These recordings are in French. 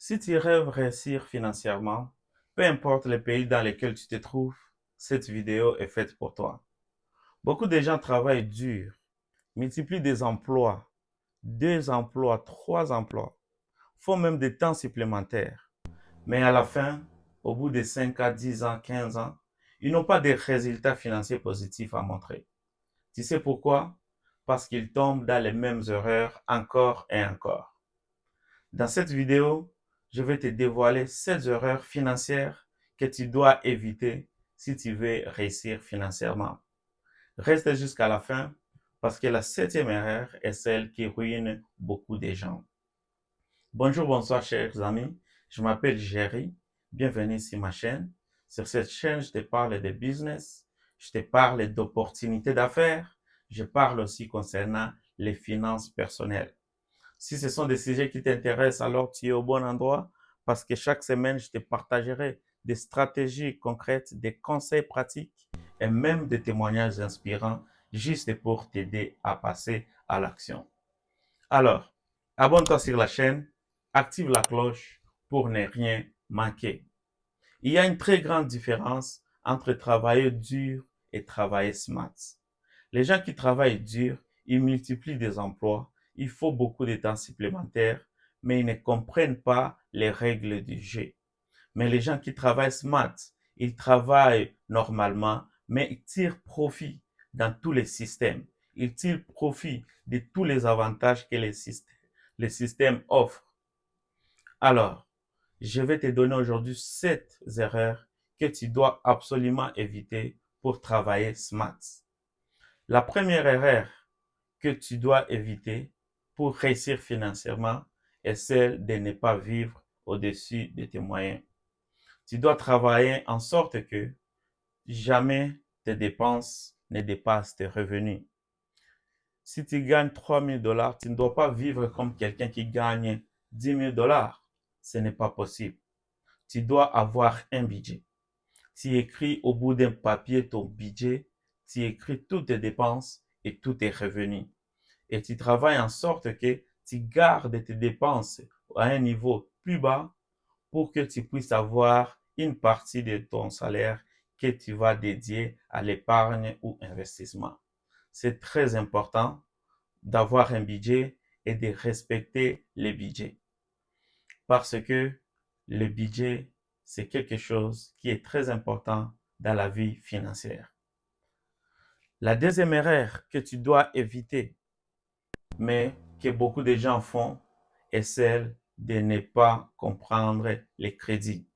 Si tu rêves réussir financièrement, peu importe le pays dans lequel tu te trouves, cette vidéo est faite pour toi. Beaucoup de gens travaillent dur, multiplient des emplois, 2 emplois, 3 emplois, font même des temps supplémentaires. Mais à la fin, au bout de 5 à 10 ans, 15 ans, ils n'ont pas de résultats financiers positifs à montrer. Tu sais pourquoi? Parce qu'ils tombent dans les mêmes erreurs encore et encore. Dans cette vidéo, je vais te dévoiler 7 erreurs financières que tu dois éviter si tu veux réussir financièrement. Reste jusqu'à la fin parce que la 7e erreur est celle qui ruine beaucoup de gens. Bonjour, bonsoir chers amis, je m'appelle Jerry, bienvenue sur ma chaîne. Sur cette chaîne, je te parle de business, je te parle d'opportunités d'affaires, je parle aussi concernant les finances personnelles. Si ce sont des sujets qui t'intéressent, alors tu es au bon endroit parce que chaque semaine, je te partagerai des stratégies concrètes, des conseils pratiques et même des témoignages inspirants juste pour t'aider à passer à l'action. Alors, abonne-toi sur la chaîne, active la cloche pour ne rien manquer. Il y a une très grande différence entre travailler dur et travailler smart. Les gens qui travaillent dur, ils multiplient des emplois, il faut beaucoup de temps supplémentaire, mais ils ne comprennent pas les règles du jeu. Mais les gens qui travaillent smart, ils travaillent normalement, mais ils tirent profit dans tous les systèmes. Ils tirent profit de tous les avantages que les systèmes offrent. Alors, je vais te donner aujourd'hui 7 erreurs que tu dois absolument éviter pour travailler smart. La première erreur que tu dois éviter pour réussir financièrement est celle de ne pas vivre au-dessus de tes moyens. Tu dois travailler en sorte que jamais tes dépenses ne dépassent tes revenus. Si tu gagnes 3 000 $, tu ne dois pas vivre comme quelqu'un qui gagne 10 000 $. Ce n'est pas possible. Tu dois avoir un budget. Tu écris au bout d'un papier ton budget, tu écris toutes tes dépenses et tous tes revenus. Et tu travailles en sorte que tu gardes tes dépenses à un niveau plus bas pour que tu puisses avoir une partie de ton salaire que tu vas dédier à l'épargne ou investissement. C'est très important d'avoir un budget et de respecter les budgets parce que le budget, c'est quelque chose qui est très important dans la vie financière. La deuxième erreur que tu dois éviter, mais que beaucoup de gens font, est celle de ne pas comprendre les crédits.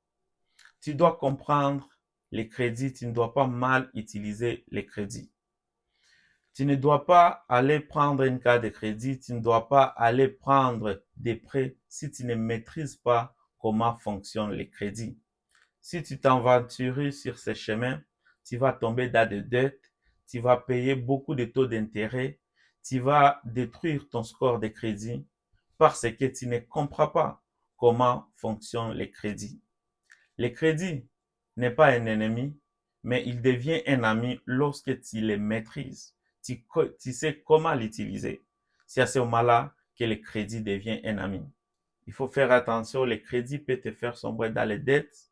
Tu dois comprendre les crédits, tu ne dois pas mal utiliser les crédits. Tu ne dois pas aller prendre une carte de crédit, tu ne dois pas aller prendre des prêts si tu ne maîtrises pas comment fonctionnent les crédits. Si tu t'aventures sur ces chemins, tu vas tomber dans des dettes, tu vas payer beaucoup de taux d'intérêt, tu vas détruire ton score de crédit parce que tu ne comprends pas comment fonctionnent les crédits. Le crédit n'est pas un ennemi, mais il devient un ami lorsque tu le maîtrises. Tu sais comment l'utiliser. C'est à ce moment-là que le crédit devient un ami. Il faut faire attention, le crédit peut te faire sombrer dans les dettes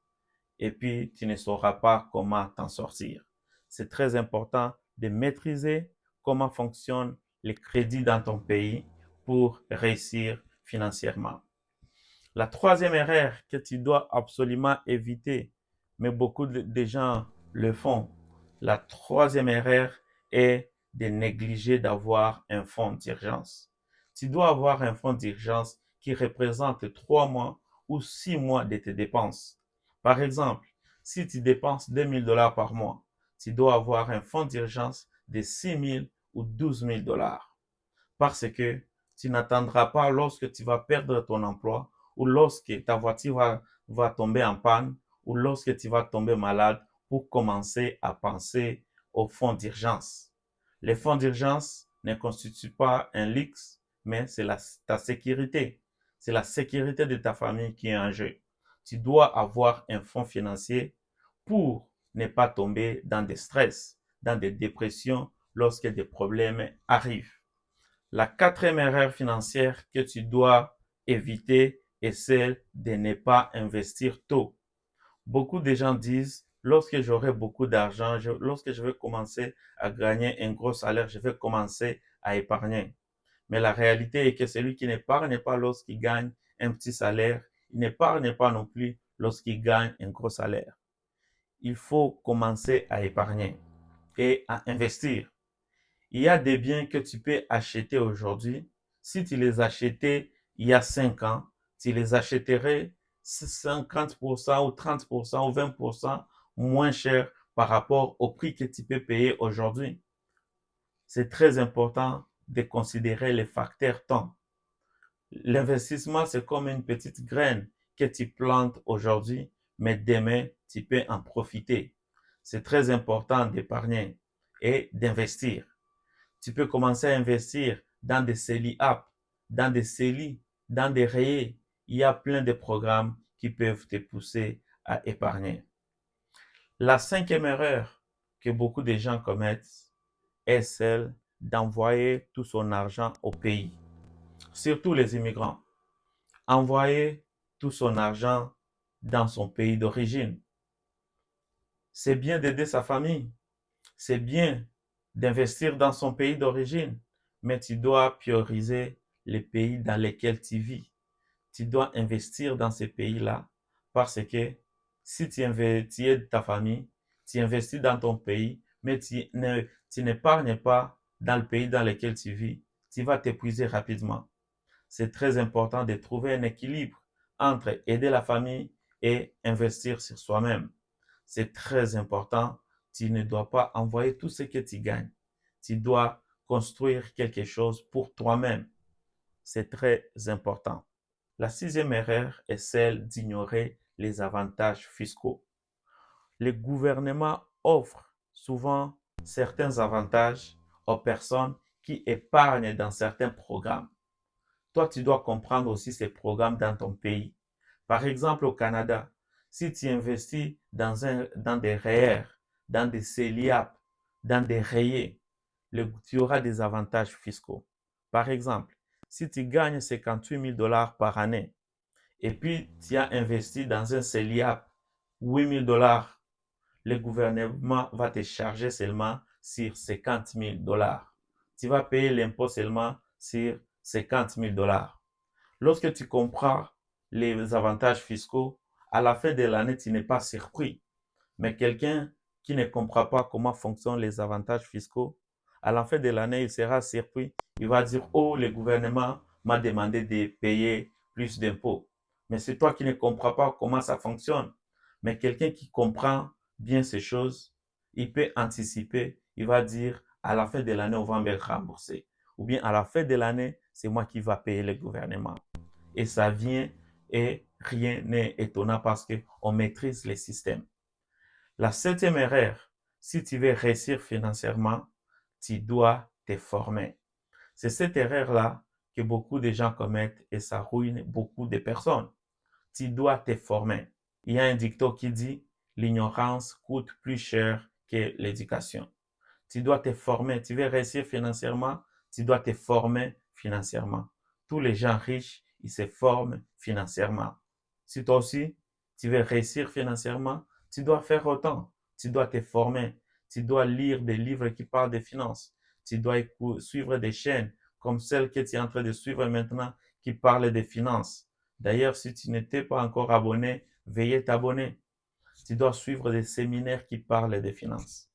et puis tu ne sauras pas comment t'en sortir. C'est très important de maîtriser comment fonctionne le crédit dans ton pays pour réussir financièrement. La troisième erreur que tu dois absolument éviter, mais beaucoup de gens le font, la troisième erreur est de négliger d'avoir un fonds d'urgence. Tu dois avoir un fonds d'urgence qui représente 3 mois ou 6 mois de tes dépenses. Par exemple, si tu dépenses 2 000 $ par mois, tu dois avoir un fonds d'urgence de 6 000 ou 12 000 $. Parce que tu n'attendras pas lorsque tu vas perdre ton emploi ou lorsque ta voiture va tomber en panne ou lorsque tu vas tomber malade pour commencer à penser au fonds d'urgence. Les fonds d'urgence ne constituent pas un luxe, mais c'est ta sécurité. C'est la sécurité de ta famille qui est en jeu. Tu dois avoir un fonds financier pour ne pas tomber dans des stress, dans des dépressions lorsque des problèmes arrivent. La quatrième erreur financière que tu dois éviter est celle de ne pas investir tôt. Beaucoup de gens disent, lorsque j'aurai beaucoup d'argent, lorsque je vais commencer à gagner un gros salaire, je vais commencer à épargner. Mais la réalité est que celui qui n'épargne pas lorsqu'il gagne un petit salaire, il n'épargne pas non plus lorsqu'il gagne un gros salaire. Il faut commencer à épargner et à investir. Il y a des biens que tu peux acheter aujourd'hui. Si tu les achetais il y a 5 ans, tu les achèterais 50% ou 30% ou 20% moins cher par rapport au prix que tu peux payer aujourd'hui. C'est très important de considérer les facteurs temps. L'investissement, c'est comme une petite graine que tu plantes aujourd'hui, mais demain, tu peux en profiter. C'est très important d'épargner et d'investir. Tu peux commencer à investir dans des CELI apps, dans des CELI, dans des REIE. Il y a plein de programmes qui peuvent te pousser à épargner. La cinquième erreur que beaucoup de gens commettent est celle d'envoyer tout son argent au pays, surtout les immigrants. Envoyer tout son argent dans son pays d'origine. C'est bien d'aider sa famille, c'est bien d'investir dans son pays d'origine, mais tu dois prioriser les pays dans lesquels tu vis. Tu dois investir dans ces pays-là parce que si tu aides ta famille, tu investis dans ton pays, mais tu n'épargnes pas dans le pays dans lequel tu vis, tu vas t'épuiser rapidement. C'est très important de trouver un équilibre entre aider la famille et investir sur soi-même. C'est très important. Tu ne dois pas envoyer tout ce que tu gagnes. Tu dois construire quelque chose pour toi-même. C'est très important. La sixième erreur est celle d'ignorer les avantages fiscaux. Les gouvernements offrent souvent certains avantages aux personnes qui épargnent dans certains programmes. Toi, tu dois comprendre aussi ces programmes dans ton pays. Par exemple, au Canada, si tu investis dans des REER, dans des CELIAP, dans des REIE, tu auras des avantages fiscaux. Par exemple, si tu gagnes 58 000 $ par année et puis tu as investi dans un CELIAP 8 000 $, le gouvernement va te charger seulement sur 50 000 $. Tu vas payer l'impôt seulement sur 50 000 $. Lorsque tu comprends les avantages fiscaux, à la fin de l'année, tu n'es pas surpris. Mais quelqu'un qui ne comprend pas comment fonctionnent les avantages fiscaux, à la fin de l'année, il sera surpris. Il va dire, oh, le gouvernement m'a demandé de payer plus d'impôts. Mais c'est toi qui ne comprends pas comment ça fonctionne. Mais quelqu'un qui comprend bien ces choses, il peut anticiper. Il va dire, à la fin de l'année, on va me rembourser. Ou bien à la fin de l'année, c'est moi qui va payer le gouvernement. Et ça vient et rien n'est étonnant parce qu'on maîtrise les systèmes. La septième erreur, si tu veux réussir financièrement, tu dois te former. C'est cette erreur-là que beaucoup de gens commettent et ça ruine beaucoup de personnes. Tu dois te former. Il y a un dicton qui dit l'ignorance coûte plus cher que l'éducation. Tu dois te former. Tu veux réussir financièrement, tu dois te former financièrement. Tous les gens riches, ils se forment financièrement. Si toi aussi, tu veux réussir financièrement, tu dois faire autant. Tu dois te former. Tu dois lire des livres qui parlent de finances. Tu dois suivre des chaînes comme celle que tu es en train de suivre maintenant qui parlent de finances. D'ailleurs, si tu n'étais pas encore abonné, veuillez t'abonner. Tu dois suivre des séminaires qui parlent de finances.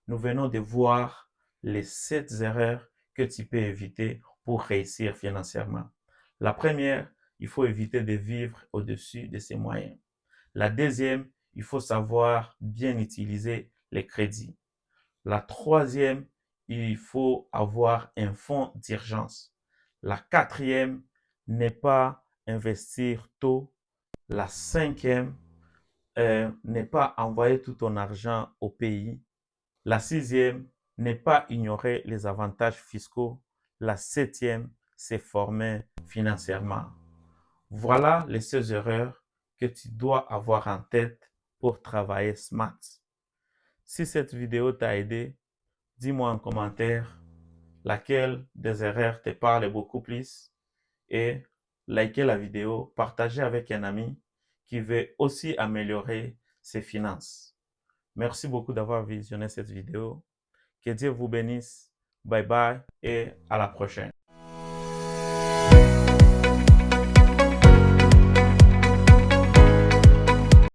Nous venons de voir les 7 erreurs que tu peux éviter pour réussir financièrement. La première, il faut éviter de vivre au-dessus de ses moyens. La deuxième, il faut savoir bien utiliser les crédits. La troisième, il faut avoir un fonds d'urgence. La quatrième, ne pas investir tôt. La cinquième, ne pas envoyer tout ton argent au pays. La sixième, ne pas ignorer les avantages fiscaux. La septième, c'est former financièrement. Voilà les 16 erreurs que tu dois avoir en tête pour travailler smart. Si cette vidéo t'a aidé, dis-moi en commentaire laquelle des erreurs te parle beaucoup plus et likez la vidéo, partagez avec un ami qui veut aussi améliorer ses finances. Merci beaucoup d'avoir visionné cette vidéo. Que Dieu vous bénisse. Bye bye et à la prochaine.